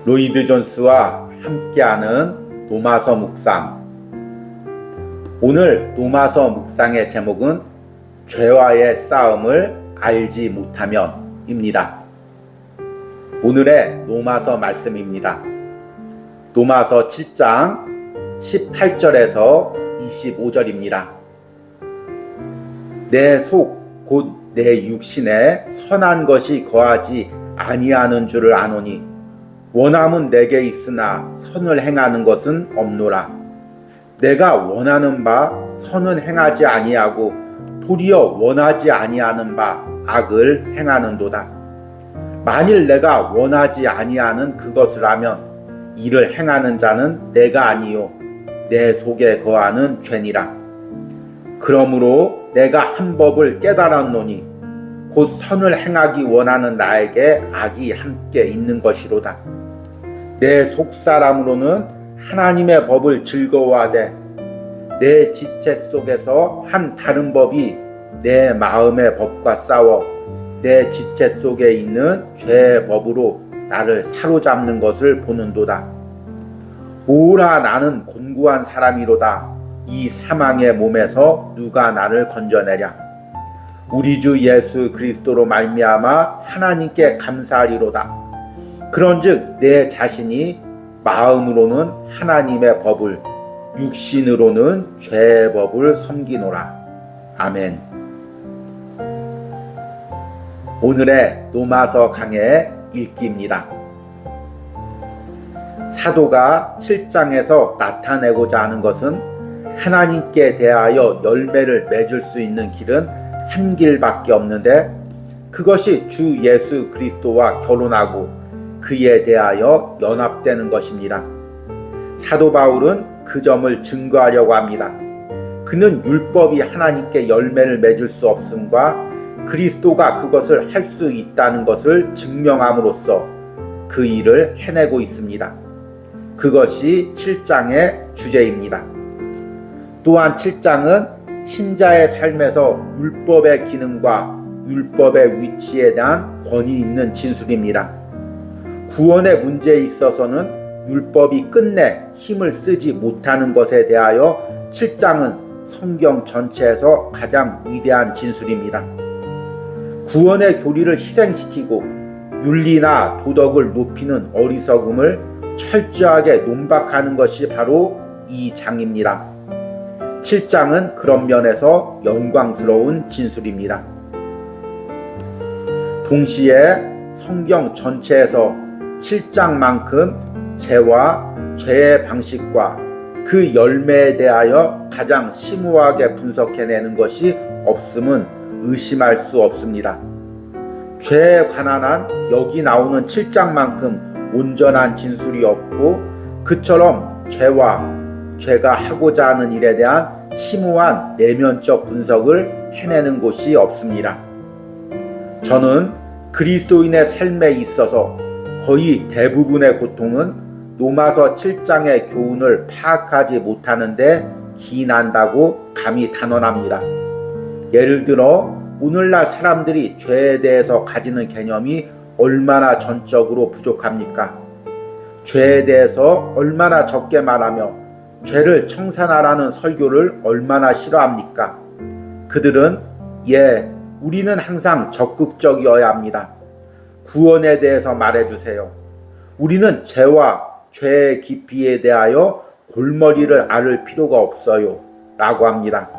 로이드 존스와 함께하는 노마서 묵상. 오늘 노마서 묵상의 제목은 죄와의 싸움을 알지 못하면입니다. 오늘의 노마서 말씀입니다. 노마서 7장 18절에서 25절입니다. 내 속 곧 내 육신에 선한 것이 거하지 아니하는 줄을 아노니 원함은 내게 있으나 선을 행하는 것은 없노라. 내가 원하는 바 선은 행하지 아니하고 도리어 원하지 아니하는 바 악을 행하는도다. 만일 내가 원하지 아니하는 그것을 하면 이를 행하는 자는 내가 아니요 내 속에 거하는 죄니라. 그러므로 내가 한 법을 깨달았노니 곧 선을 행하기 원하는 나에게 악이 함께 있는 것이로다. 내 속사람으로는 하나님의 법을 즐거워하되 내 지체 속에서 한 다른 법이 내 마음의 법과 싸워 내 지체 속에 있는 죄의 법으로 나를 사로잡는 것을 보는도다. 오라 나는 곤고한 사람이로다. 이 사망의 몸에서 누가 나를 건져내랴. 우리 주 예수 그리스도로 말미암아 하나님께 감사하리로다. 그런즉 내 자신이 마음으로는 하나님의 법을 육신으로는 죄의 법을 섬기노라. 아멘. 오늘의 노마서 강의 읽기입니다. 사도가 7장에서 나타내고자 하는 것은 하나님께 대하여 열매를 맺을 수 있는 길은 한 길밖에 없는데 그것이 주 예수 그리스도와 결혼하고 그에 대하여 연합되는 것입니다. 사도 바울은 그 점을 증거하려고 합니다. 그는 율법이 하나님께 열매를 맺을 수 없음과 그리스도가 그것을 할 수 있다는 것을 증명함으로써 그 일을 해내고 있습니다. 그것이 7장의 주제입니다. 또한 7장은 신자의 삶에서 율법의 기능과 율법의 위치에 대한 권위 있는 진술입니다. 구원의 문제에 있어서는 율법이 끝내 힘을 쓰지 못하는 것에 대하여 7장은 성경 전체에서 가장 위대한 진술입니다. 구원의 교리를 희생시키고 윤리나 도덕을 높이는 어리석음을 철저하게 논박하는 것이 바로 이 장입니다. 7장은 그런 면에서 영광스러운 진술입니다. 동시에 성경 전체에서 7장만큼 죄와 죄의 방식과 그 열매에 대하여 가장 심오하게 분석해내는 것이 없음은 의심할 수 없습니다. 죄에 관한 한 여기 나오는 7장만큼 온전한 진술이 없고 그처럼 죄가 하고자 하는 일에 대한 심오한 내면적 분석을 해내는 곳이 없습니다. 저는 그리스도인의 삶에 있어서 거의 대부분의 고통은 노마서 7장의 교훈을 파악하지 못하는데 기인한다고 감히 단언합니다. 예를 들어 오늘날 사람들이 죄에 대해서 가지는 개념이 얼마나 전적으로 부족합니까? 죄에 대해서 얼마나 적게 말하며 죄를 청산하라는 설교를 얼마나 싫어합니까? 그들은 우리는 항상 적극적이어야 합니다. 구원에 대해서 말해주세요. 우리는 죄와 죄의 깊이에 대하여 골머리를 앓을 필요가 없어요. 라고 합니다.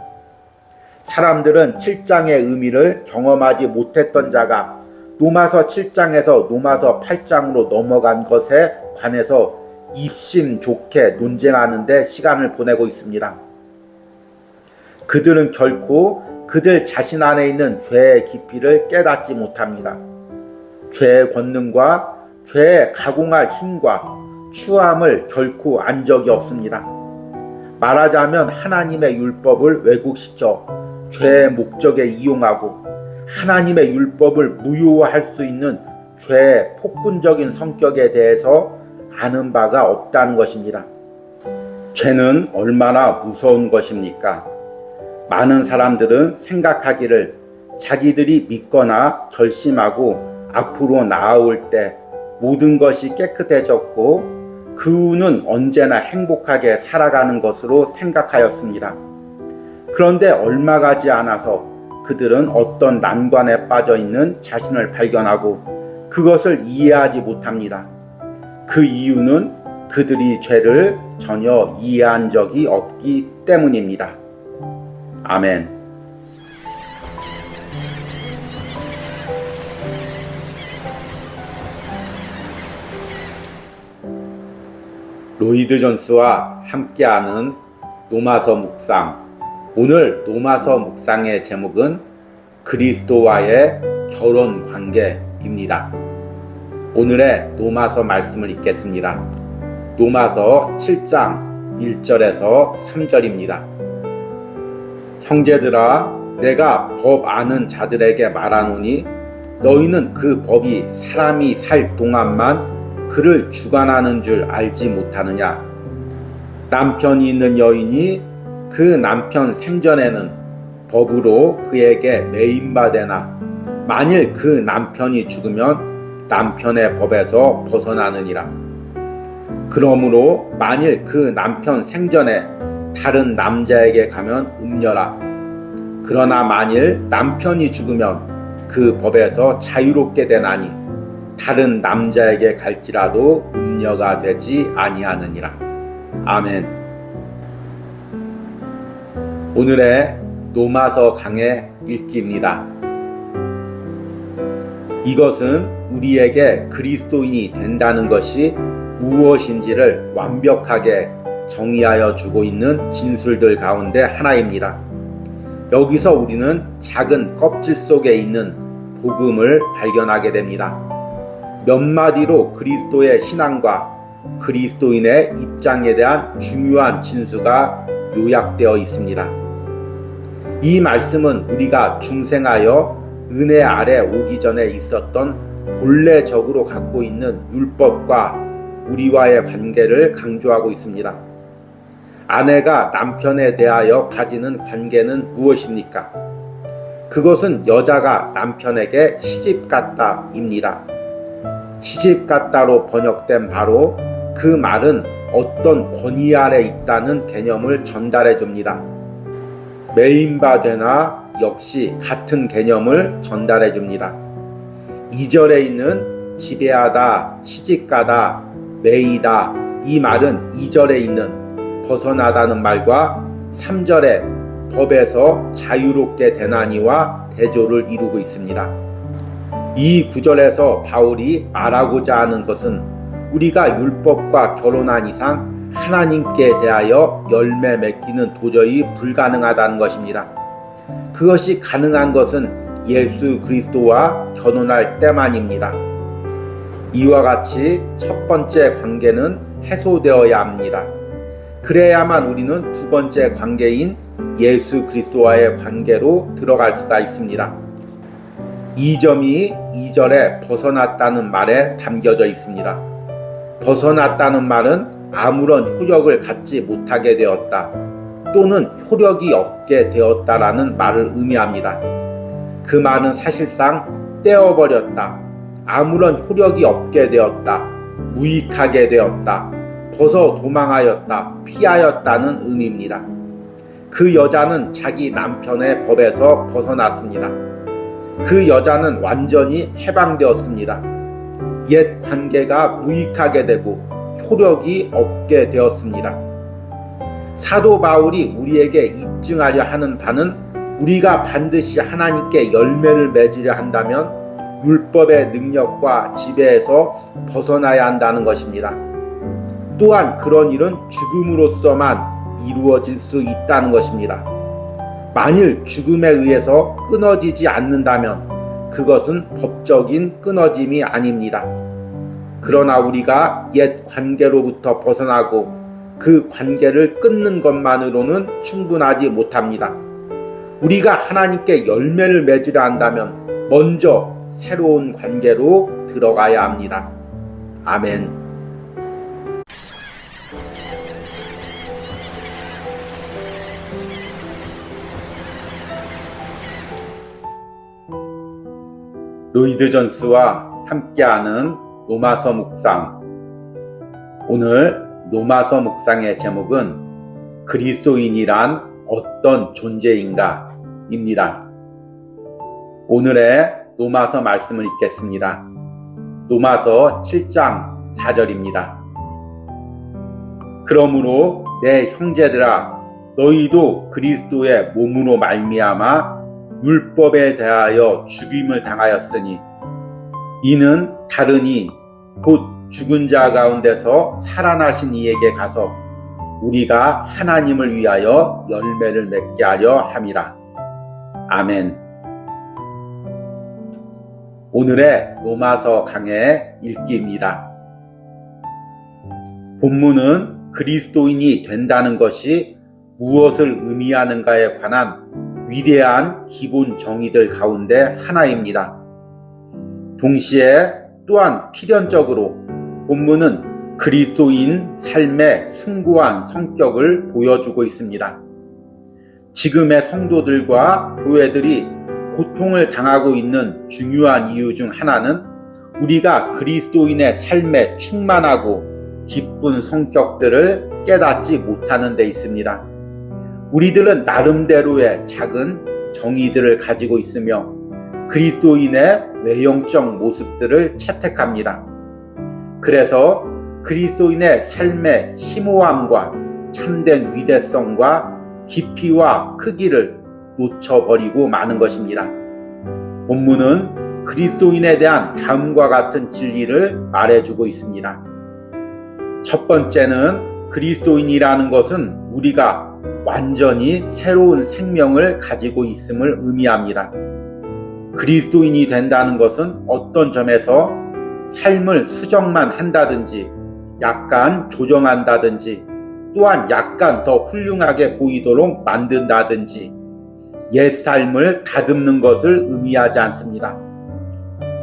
사람들은 7장의 의미를 경험하지 못했던 자가 노마서 7장에서 노마서 8장으로 넘어간 것에 관해서 입심 좋게 논쟁하는 데 시간을 보내고 있습니다. 그들은 결코 그들 자신 안에 있는 죄의 깊이를 깨닫지 못합니다. 죄의 권능과 죄에 가공할 힘과 추함을 결코 안 적이 없습니다. 말하자면 하나님의 율법을 왜곡시켜 죄의 목적에 이용하고 하나님의 율법을 무효화할 수 있는 죄의 폭군적인 성격에 대해서 아는 바가 없다는 것입니다. 죄는 얼마나 무서운 것입니까? 많은 사람들은 생각하기를 자기들이 믿거나 결심하고 앞으로 나아올 때 모든 것이 깨끗해졌고 그 후는 언제나 행복하게 살아가는 것으로 생각하였습니다. 그런데 얼마 가지 않아서 그들은 어떤 난관에 빠져 있는 자신을 발견하고 그것을 이해하지 못합니다. 그 이유는 그들이 죄를 전혀 이해한 적이 없기 때문입니다. 아멘. 로이드 존스와 함께하는 로마서 묵상. 오늘 로마서 묵상의 제목은 그리스도와의 결혼 관계입니다. 오늘의 로마서 말씀을 읽겠습니다. 로마서 7장 1절에서 3절입니다. 형제들아, 내가 법 아는 자들에게 말하노니 너희는 그 법이 사람이 살 동안만 그를 주관하는 줄 알지 못하느냐. 남편이 있는 여인이 그 남편 생전에는 법으로 그에게 매임받으나 만일 그 남편이 죽으면 남편의 법에서 벗어나느니라. 그러므로 만일 그 남편 생전에 다른 남자에게 가면 음녀라. 그러나 만일 남편이 죽으면 그 법에서 자유롭게 되나니 다른 남자에게 갈지라도 음녀가 되지 아니하느니라. 아멘. 오늘의 로마서 강의 읽기입니다. 이것은 우리에게 그리스도인이 된다는 것이 무엇인지를 완벽하게 정의하여 주고 있는 진술들 가운데 하나입니다. 여기서 우리는 작은 껍질 속에 있는 복음을 발견하게 됩니다. 몇 마디로 그리스도의 신앙과 그리스도인의 입장에 대한 중요한 진수가 요약되어 있습니다. 이 말씀은 우리가 중생하여 은혜 아래 오기 전에 있었던 본래적으로 갖고 있는 율법과 우리와의 관계를 강조하고 있습니다. 아내가 남편에 대하여 가지는 관계는 무엇입니까? 그것은 여자가 남편에게 시집갔다입니다. 시집갔다로 번역된 바로 그 말은 어떤 권위 아래 있다는 개념을 전달해 줍니다. 매임받으나 역시 같은 개념을 전달해 줍니다. 2절에 있는 지배하다, 시집가다, 매이다 이 말은 2절에 있는 벗어나다는 말과 3절에 법에서 자유롭게 되나니와 대조를 이루고 있습니다. 이 구절에서 바울이 말하고자 하는 것은 우리가 율법과 결혼한 이상 하나님께 대하여 열매 맺기는 도저히 불가능하다는 것입니다. 그것이 가능한 것은 예수 그리스도와 결혼할 때만입니다. 이와 같이 첫 번째 관계는 해소되어야 합니다. 그래야만 우리는 두 번째 관계인 예수 그리스도와의 관계로 들어갈 수가 있습니다. 이 점이 2절에 벗어났다는 말에 담겨져 있습니다. 벗어났다는 말은 아무런 효력을 갖지 못하게 되었다 또는 효력이 없게 되었다라는 말을 의미합니다. 그 말은 사실상 떼어버렸다, 아무런 효력이 없게 되었다, 무익하게 되었다, 벗어 도망하였다, 피하였다는 의미입니다. 그 여자는 자기 남편의 법에서 벗어났습니다. 그 여자는 완전히 해방되었습니다. 옛 관계가 무익하게 되고 효력이 없게 되었습니다. 사도 바울이 우리에게 입증하려 하는 바는 우리가 반드시 하나님께 열매를 맺으려 한다면 율법의 능력과 지배에서 벗어나야 한다는 것입니다. 또한 그런 일은 죽음으로서만 이루어질 수 있다는 것입니다. 만일 죽음에 의해서 끊어지지 않는다면 그것은 법적인 끊어짐이 아닙니다. 그러나 우리가 옛 관계로부터 벗어나고 그 관계를 끊는 것만으로는 충분하지 못합니다. 우리가 하나님께 열매를 맺으려 한다면 먼저 새로운 관계로 들어가야 합니다. 아멘. 로이드 존스와 함께하는 로마서 묵상. 오늘 로마서 묵상의 제목은 그리스도인이란 어떤 존재인가 입니다. 오늘의 로마서 말씀을 읽겠습니다. 로마서 7장 4절입니다. 그러므로 내 형제들아, 너희도 그리스도의 몸으로 말미암아 율법에 대하여 죽임을 당하였으니 이는 다르니 곧 죽은 자 가운데서 살아나신 이에게 가서 우리가 하나님을 위하여 열매를 맺게 하려 함이라. 아멘. 오늘의 로마서 강의 읽기입니다. 본문은 그리스도인이 된다는 것이 무엇을 의미하는가에 관한 위대한 기본 정의들 가운데 하나입니다. 동시에 또한 필연적으로 본문은 그리스도인 삶의 숭고한 성격을 보여주고 있습니다. 지금의 성도들과 교회들이 고통을 당하고 있는 중요한 이유 중 하나는 우리가 그리스도인의 삶에 충만하고 기쁜 성격들을 깨닫지 못하는 데 있습니다. 우리들은 나름대로의 작은 정의들을 가지고 있으며 그리스도인의 외형적 모습들을 채택합니다. 그래서 그리스도인의 삶의 심오함과 참된 위대성과 깊이와 크기를 놓쳐버리고 마는 것입니다. 본문은 그리스도인에 대한 다음과 같은 진리를 말해주고 있습니다. 첫 번째는 그리스도인이라는 것은 우리가 완전히 새로운 생명을 가지고 있음을 의미합니다. 그리스도인이 된다는 것은 어떤 점에서 삶을 수정만 한다든지 약간 조정한다든지 또한 약간 더 훌륭하게 보이도록 만든다든지 옛 삶을 다듬는 것을 의미하지 않습니다.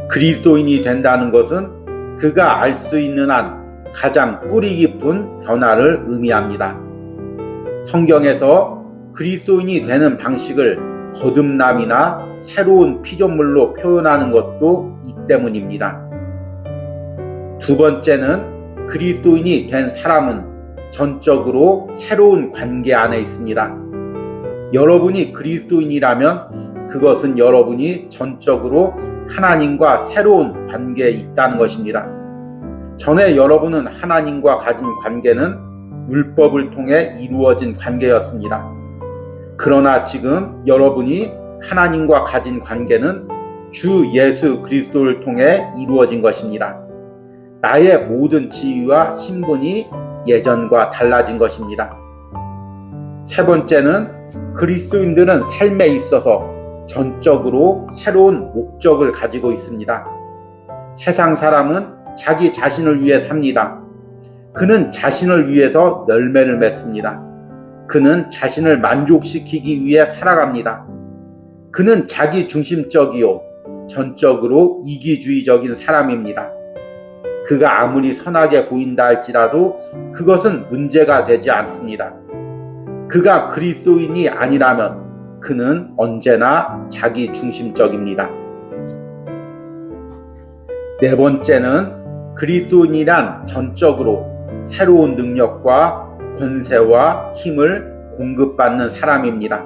그리스도인이 된다는 것은 그가 알 수 있는 한 가장 뿌리 깊은 변화를 의미합니다. 성경에서 그리스도인이 되는 방식을 거듭남이나 새로운 피조물로 표현하는 것도 이 때문입니다. 두 번째는 그리스도인이 된 사람은 전적으로 새로운 관계 안에 있습니다. 여러분이 그리스도인이라면 그것은 여러분이 전적으로 하나님과 새로운 관계에 있다는 것입니다. 전에 여러분은 하나님과 가진 관계는 율법을 통해 이루어진 관계였습니다. 그러나 지금 여러분이 하나님과 가진 관계는 주 예수 그리스도를 통해 이루어진 것입니다. 나의 모든 지위와 신분이 예전과 달라진 것입니다. 세 번째는 그리스도인들은 삶에 있어서 전적으로 새로운 목적을 가지고 있습니다. 세상 사람은 자기 자신을 위해 삽니다. 그는 자신을 위해서 열매를 맺습니다. 그는 자신을 만족시키기 위해 살아갑니다. 그는 자기 중심적이요 전적으로 이기주의적인 사람입니다. 그가 아무리 선하게 보인다 할지라도 그것은 문제가 되지 않습니다. 그가 그리스도인이 아니라면 그는 언제나 자기 중심적입니다. 네 번째는 그리스도인이란 전적으로 새로운 능력과 권세와 힘을 공급받는 사람입니다.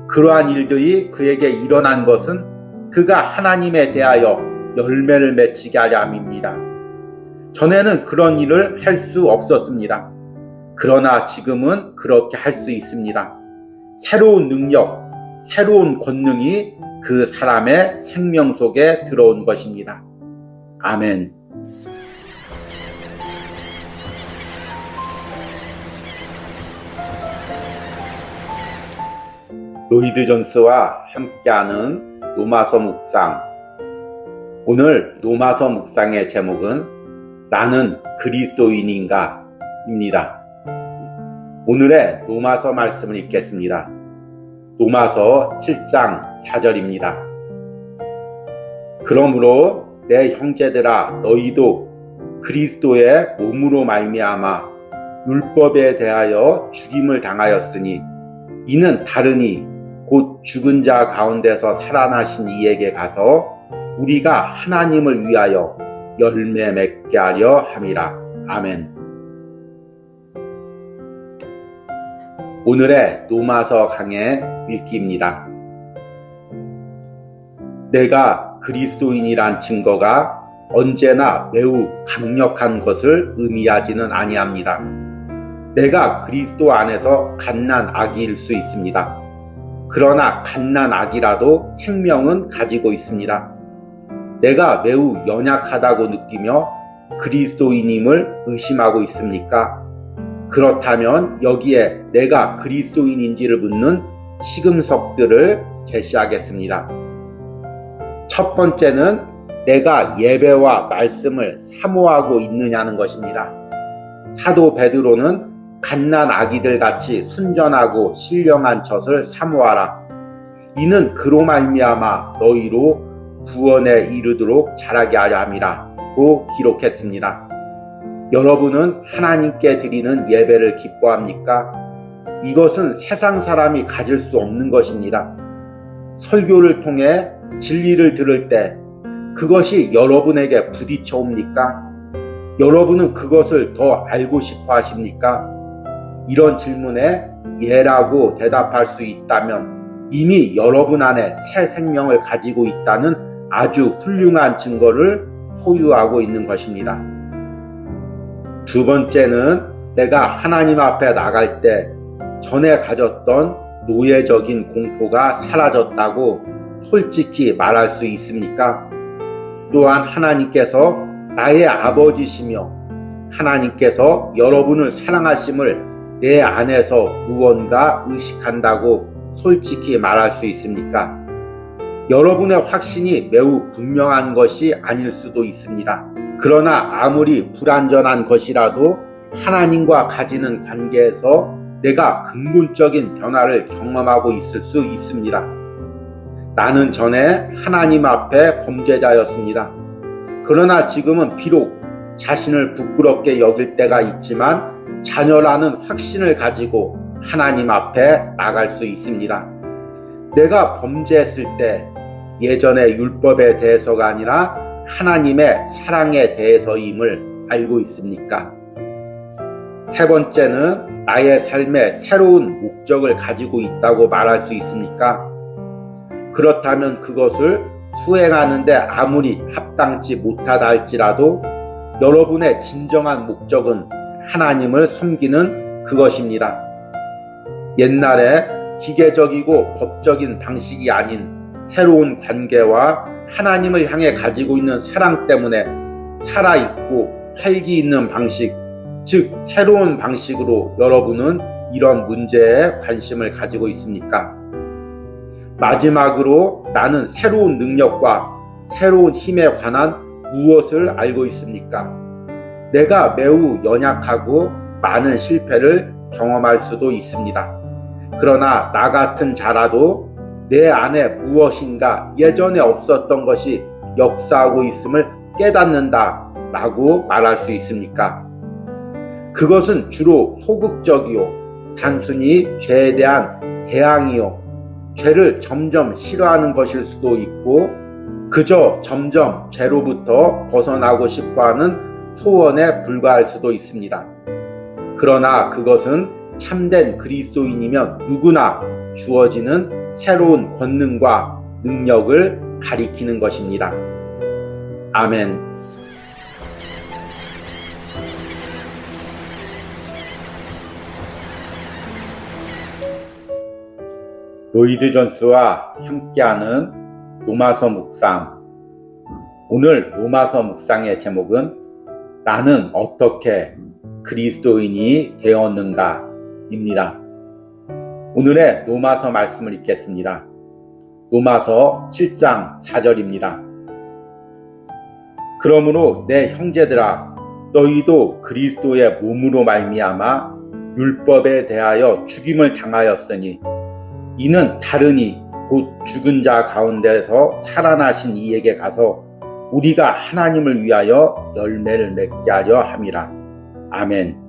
그러한 일들이 그에게 일어난 것은 그가 하나님에 대하여 열매를 맺히게 하려 함입니다. 전에는 그런 일을 할 수 없었습니다. 그러나 지금은 그렇게 할 수 있습니다. 새로운 능력, 새로운 권능이 그 사람의 생명 속에 들어온 것입니다. 아멘. 로이드 존스와 함께하는 로마서 묵상. 오늘 로마서 묵상의 제목은 나는 그리스도인인가 입니다. 오늘의 로마서 말씀을 읽겠습니다. 로마서 7장 4절입니다. 그러므로 내 형제들아, 너희도 그리스도의 몸으로 말미암아 율법에 대하여 죽임을 당하였으니 이는 다르니 곧 죽은 자 가운데서 살아나신 이에게 가서 우리가 하나님을 위하여 열매 맺게 하려 함이라. 아멘. 오늘의 로마서 강의 읽기입니다. 내가 그리스도인이란 증거가 언제나 매우 강력한 것을 의미하지는 아니합니다. 내가 그리스도 안에서 갓난아기일 수 있습니다. 그러나 갓난아기라도 생명은 가지고 있습니다. 내가 매우 연약하다고 느끼며 그리스도인임을 의심하고 있습니까? 그렇다면 여기에 내가 그리스도인인지를 묻는 시금석들을 제시하겠습니다. 첫 번째는 내가 예배와 말씀을 사모하고 있느냐는 것입니다. 사도 베드로는 갓난아기들 같이 순전하고 신령한 젖을 사모하라. 이는 그로 말미암아 너희로 구원에 이르도록 자라게 하려 함이라고 기록했습니다. 여러분은 하나님께 드리는 예배를 기뻐합니까? 이것은 세상 사람이 가질 수 없는 것입니다. 설교를 통해 진리를 들을 때 그것이 여러분에게 부딪혀 옵니까? 여러분은 그것을 더 알고 싶어 하십니까? 이런 질문에 예라고 대답할 수 있다면 이미 여러분 안에 새 생명을 가지고 있다는 아주 훌륭한 증거를 소유하고 있는 것입니다. 두 번째는 내가 하나님 앞에 나갈 때 전에 가졌던 노예적인 공포가 사라졌다고 솔직히 말할 수 있습니까? 또한 하나님께서 나의 아버지시며 하나님께서 여러분을 사랑하심을 내 안에서 무언가 의식한다고 솔직히 말할 수 있습니까? 여러분의 확신이 매우 분명한 것이 아닐 수도 있습니다. 그러나 아무리 불완전한 것이라도 하나님과 가지는 관계에서 내가 근본적인 변화를 경험하고 있을 수 있습니다. 나는 전에 하나님 앞에 범죄자였습니다. 그러나 지금은 비록 자신을 부끄럽게 여길 때가 있지만 자녀라는 확신을 가지고 하나님 앞에 나갈 수 있습니다. 내가 범죄했을 때 예전의 율법에 대해서가 아니라 하나님의 사랑에 대해서임을 알고 있습니까? 세 번째는 나의 삶에 새로운 목적을 가지고 있다고 말할 수 있습니까? 그렇다면 그것을 수행하는데 아무리 합당치 못하다 할지라도 여러분의 진정한 목적은 하나님을 섬기는 그것입니다. 옛날에 기계적이고 법적인 방식이 아닌 새로운 관계와 하나님을 향해 가지고 있는 사랑 때문에 살아있고 활기 있는 방식, 즉 새로운 방식으로 여러분은 이런 문제에 관심을 가지고 있습니까? 마지막으로 나는 새로운 능력과 새로운 힘에 관한 무엇을 알고 있습니까? 내가 매우 연약하고 많은 실패를 경험할 수도 있습니다. 그러나 나 같은 자라도 내 안에 무엇인가 예전에 없었던 것이 역사하고 있음을 깨닫는다 라고 말할 수 있습니까? 그것은 주로 소극적이요, 단순히 죄에 대한 대항이요, 죄를 점점 싫어하는 것일 수도 있고 그저 점점 죄로부터 벗어나고 싶어하는 소원에 불과할 수도 있습니다. 그러나 그것은 참된 그리스도인이면 누구나 주어지는 새로운 권능과 능력을 가리키는 것입니다. 아멘. 로이드 존스와 함께하는 로마서 묵상. 오늘 로마서 묵상의 제목은 나는 어떻게 그리스도인이 되었는가 입니다. 오늘의 로마서 말씀을 읽겠습니다. 로마서 7장 4절입니다. 그러므로 내 형제들아 너희도 그리스도의 몸으로 말미암아 율법에 대하여 죽임을 당하였으니 이는 다르니 곧 죽은 자 가운데서 살아나신 이에게 가서 우리가 하나님을 위하여 열매를 맺게 하려 함이라. 아멘.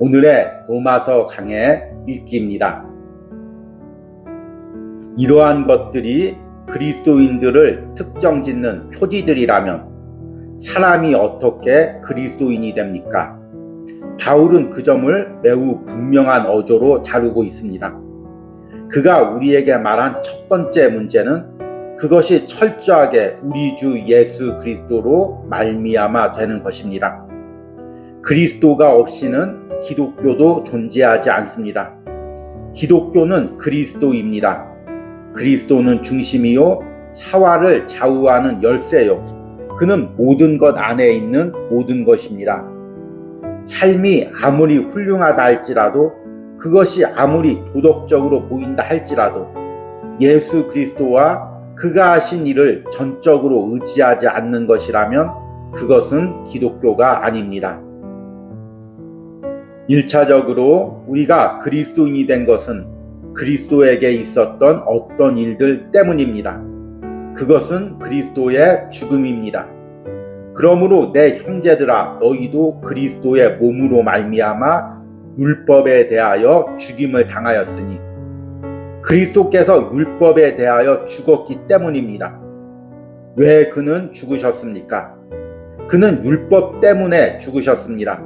오늘의 로마서 강의 읽기입니다. 이러한 것들이 그리스도인들을 특정 짓는 표지들이라면 사람이 어떻게 그리스도인이 됩니까? 바울은 그 점을 매우 분명한 어조로 다루고 있습니다. 그가 우리에게 말한 첫 번째 문제는 그것이 철저하게 우리 주 예수 그리스도로 말미암아 되는 것입니다. 그리스도가 없이는 기독교도 존재하지 않습니다. 기독교는 그리스도입니다. 그리스도는 중심이요 사화를 좌우하는 열쇠요. 그는 모든 것 안에 있는 모든 것입니다. 삶이 아무리 훌륭하다 할지라도, 그것이 아무리 도덕적으로 보인다 할지라도 예수 그리스도와 그가 하신 일을 전적으로 의지하지 않는 것이라면 그것은 기독교가 아닙니다. 1차적으로 우리가 그리스도인이 된 것은 그리스도에게 있었던 어떤 일들 때문입니다. 그것은 그리스도의 죽음입니다. 그러므로 내 형제들아, 너희도 그리스도의 몸으로 말미암아 율법에 대하여 죽임을 당하였으니, 그리스도께서 율법에 대하여 죽었기 때문입니다. 왜 그는 죽으셨습니까? 그는 율법 때문에 죽으셨습니다.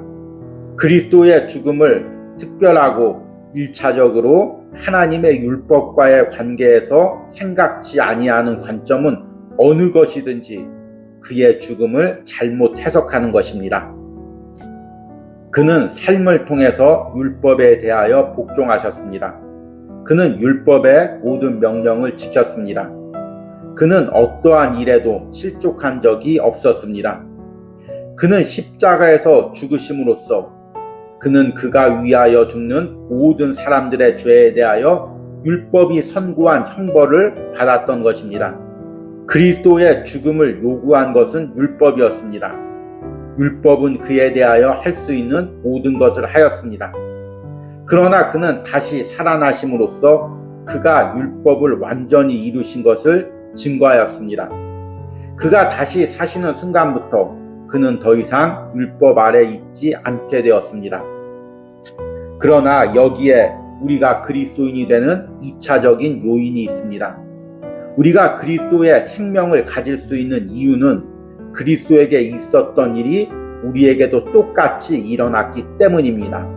그리스도의 죽음을 특별하고 1차적으로 하나님의 율법과의 관계에서 생각지 아니하는 관점은 어느 것이든지 그의 죽음을 잘못 해석하는 것입니다. 그는 삶을 통해서 율법에 대하여 복종하셨습니다. 그는 율법의 모든 명령을 지켰습니다. 그는 어떠한 일에도 실족한 적이 없었습니다. 그는 십자가에서 죽으심으로써 그는 그가 위하여 죽는 모든 사람들의 죄에 대하여 율법이 선고한 형벌을 받았던 것입니다. 그리스도의 죽음을 요구한 것은 율법이었습니다. 율법은 그에 대하여 할 수 있는 모든 것을 하였습니다. 그러나 그는 다시 살아나심으로써 그가 율법을 완전히 이루신 것을 증거하였습니다. 그가 다시 사시는 순간부터 그는 더 이상 율법 아래 있지 않게 되었습니다. 그러나 여기에 우리가 그리스도인이 되는 2차적인 요인이 있습니다. 우리가 그리스도의 생명을 가질 수 있는 이유는 그리스도에게 있었던 일이 우리에게도 똑같이 일어났기 때문입니다.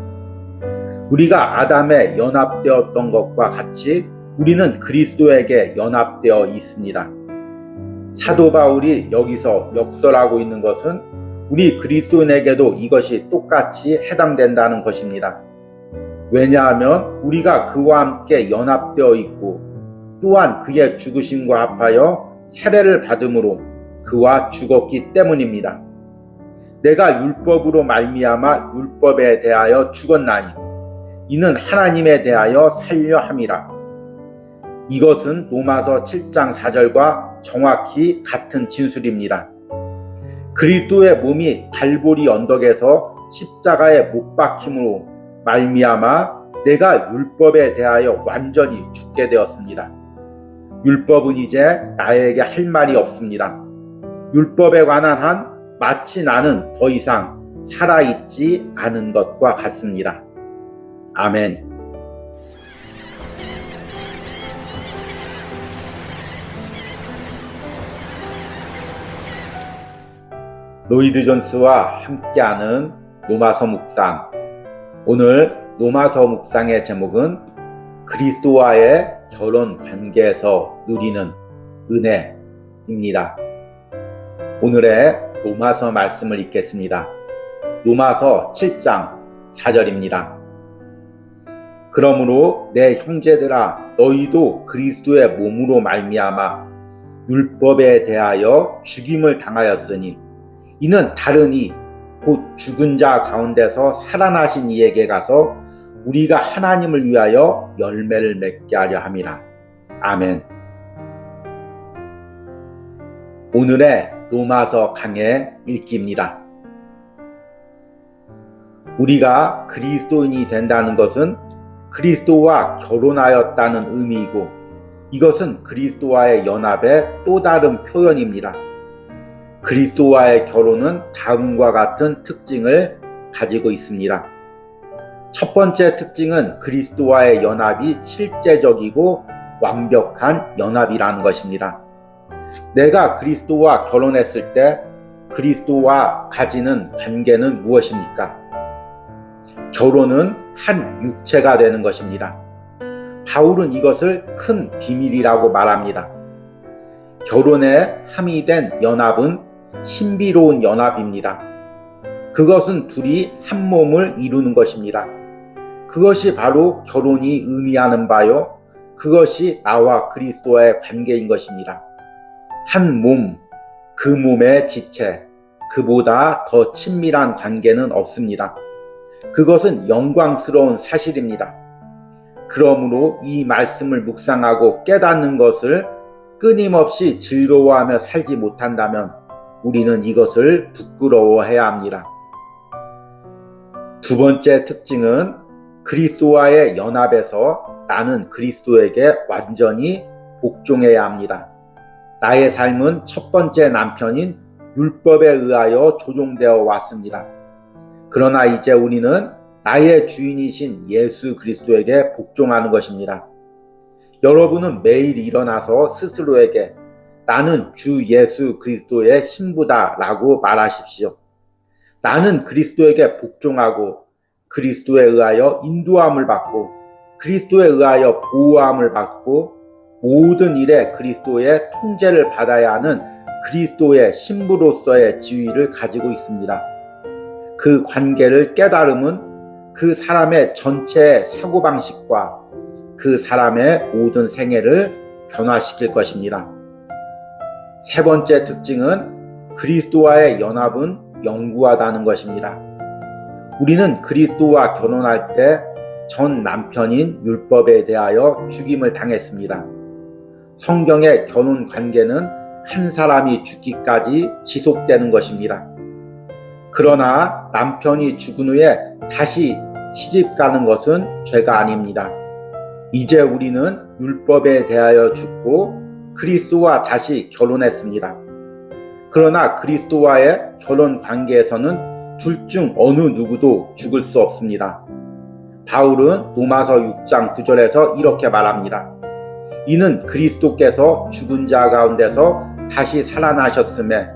우리가 아담에 연합되었던 것과 같이 우리는 그리스도에게 연합되어 있습니다. 사도 바울이 여기서 역설하고 있는 것은 우리 그리스도인에게도 이것이 똑같이 해당된다는 것입니다. 왜냐하면 우리가 그와 함께 연합되어 있고 또한 그의 죽으심과 합하여 세례를 받음으로 그와 죽었기 때문입니다. 내가 율법으로 말미암아 율법에 대하여 죽었나니 이는 하나님에 대하여 살려 함이라. 이것은 로마서 7장 4절과 정확히 같은 진술입니다. 그리스도의 몸이 갈보리 언덕에서 십자가에 못 박힘으로 말미암아 내가 율법에 대하여 완전히 죽게 되었습니다. 율법은 이제 나에게 할 말이 없습니다. 율법에 관한 한 마치 나는 더 이상 살아있지 않은 것과 같습니다. 아멘. 로이드 존스와 함께하는 로마서 묵상. 오늘 로마서 묵상의 제목은 그리스도와의 결혼 관계에서 누리는 은혜입니다. 오늘의 로마서 말씀을 읽겠습니다. 로마서 7장 4절입니다. 그러므로 내 형제들아, 너희도 그리스도의 몸으로 말미암아 율법에 대하여 죽임을 당하였으니 이는 다른 이 곧 죽은 자 가운데서 살아나신 이에게 가서 우리가 하나님을 위하여 열매를 맺게 하려 함이라. 아멘. 오늘의 로마서 강해 읽기입니다. 우리가 그리스도인이 된다는 것은 그리스도와 결혼하였다는 의미이고 이것은 그리스도와의 연합의 또 다른 표현입니다. 그리스도와의 결혼은 다음과 같은 특징을 가지고 있습니다. 첫 번째 특징은 그리스도와의 연합이 실제적이고 완벽한 연합이라는 것입니다. 내가 그리스도와 결혼했을 때 그리스도와 가지는 관계는 무엇입니까? 결혼은 한 육체가 되는 것입니다. 바울은 이것을 큰 비밀이라고 말합니다. 결혼의 함이 된 연합은 신비로운 연합입니다. 그것은 둘이 한 몸을 이루는 것입니다. 그것이 바로 결혼이 의미하는 바요. 그것이 나와 그리스도와의 관계인 것입니다. 한 몸, 그 몸의 지체, 그보다 더 친밀한 관계는 없습니다. 그것은 영광스러운 사실입니다. 그러므로 이 말씀을 묵상하고 깨닫는 것을 끊임없이 즐거워하며 살지 못한다면 우리는 이것을 부끄러워해야 합니다. 두 번째 특징은 그리스도와의 연합에서 나는 그리스도에게 완전히 복종해야 합니다. 나의 삶은 첫 번째 남편인 율법에 의하여 조종되어 왔습니다. 그러나 이제 우리는 나의 주인이신 예수 그리스도에게 복종하는 것입니다. 여러분은 매일 일어나서 스스로에게 나는 주 예수 그리스도의 신부다 라고 말하십시오. 나는 그리스도에게 복종하고 그리스도에 의하여 인도함을 받고 그리스도에 의하여 보호함을 받고 모든 일에 그리스도의 통제를 받아야 하는 그리스도의 신부로서의 지위를 가지고 있습니다. 그 관계를 깨달음은 그 사람의 전체 사고방식과 그 사람의 모든 생애를 변화시킬 것입니다. 세 번째 특징은 그리스도와의 연합은 영구하다는 것입니다. 우리는 그리스도와 결혼할 때 전 남편인 율법에 대하여 죽임을 당했습니다. 성경의 결혼 관계는 한 사람이 죽기까지 지속되는 것입니다. 그러나 남편이 죽은 후에 다시 시집가는 것은 죄가 아닙니다. 이제 우리는 율법에 대하여 죽고 그리스도와 다시 결혼했습니다. 그러나 그리스도와의 결혼 관계에서는 둘 중 어느 누구도 죽을 수 없습니다. 바울은 로마서 6장 9절에서 이렇게 말합니다. 이는 그리스도께서 죽은 자 가운데서 다시 살아나셨음에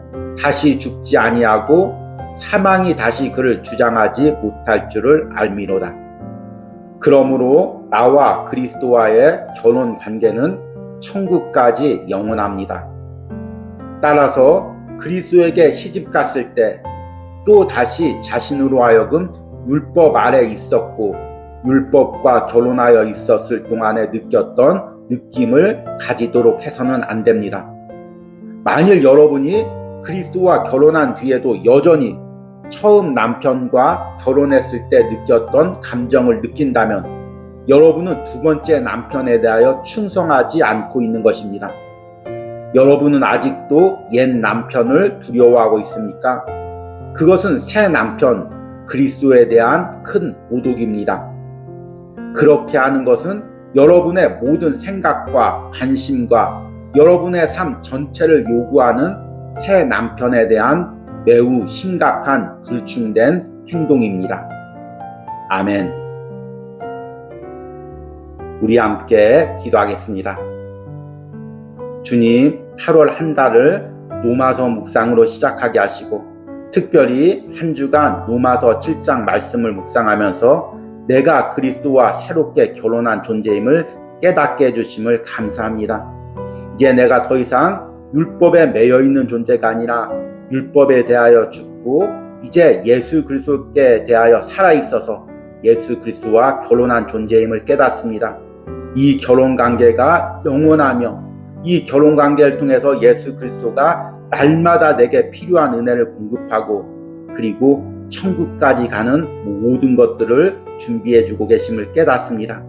다시 죽지 아니하고 사망이 다시 그를 주장하지 못할 줄을 알미로다. 그러므로 나와 그리스도와의 결혼 관계는 천국까지 영원합니다. 따라서 그리스도에게 시집 갔을 때 또 다시 자신으로 하여금 율법 아래 있었고 율법과 결혼하여 있었을 동안에 느꼈던 느낌을 가지도록 해서는 안 됩니다. 만일 여러분이 그리스도와 결혼한 뒤에도 여전히 처음 남편과 결혼했을 때 느꼈던 감정을 느낀다면 여러분은 두 번째 남편에 대하여 충성하지 않고 있는 것입니다. 여러분은 아직도 옛 남편을 두려워하고 있습니까? 그것은 새 남편 그리스도에 대한 큰 모독입니다. 그렇게 하는 것은 여러분의 모든 생각과 관심과 여러분의 삶 전체를 요구하는 새 남편에 대한 매우 심각한 불충된 행동입니다. 아멘. 우리 함께 기도하겠습니다. 주님, 8월 한 달을 로마서 묵상으로 시작하게 하시고 특별히 한 주간 로마서 7장 말씀을 묵상하면서 내가 그리스도와 새롭게 결혼한 존재임을 깨닫게 해주심을 감사합니다. 이제 내가 더 이상 율법에 매여 있는 존재가 아니라 율법에 대하여 죽고 이제 예수 그리스도께 대하여 살아있어서 예수 그리스도와 결혼한 존재임을 깨닫습니다. 이 결혼관계가 영원하며 이 결혼관계를 통해서 예수 그리스도가 날마다 내게 필요한 은혜를 공급하고 그리고 천국까지 가는 모든 것들을 준비해주고 계심을 깨닫습니다.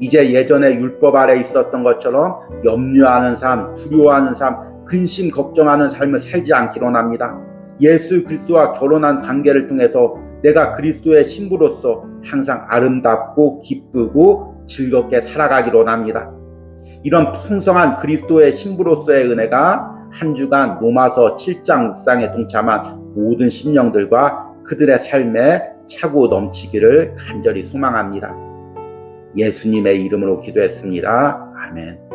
이제 예전에 율법 아래 있었던 것처럼 염려하는 삶, 두려워하는 삶, 근심 걱정하는 삶을 살지 않기로 합니다. 예수 그리스도와 결혼한 관계를 통해서 내가 그리스도의 신부로서 항상 아름답고 기쁘고 즐겁게 살아가기로 합니다. 이런 풍성한 그리스도의 신부로서의 은혜가 한 주간 로마서 7장 묵상에 동참한 모든 심령들과 그들의 삶에 차고 넘치기를 간절히 소망합니다. 예수님의 이름으로 기도했습니다. 아멘. 아멘.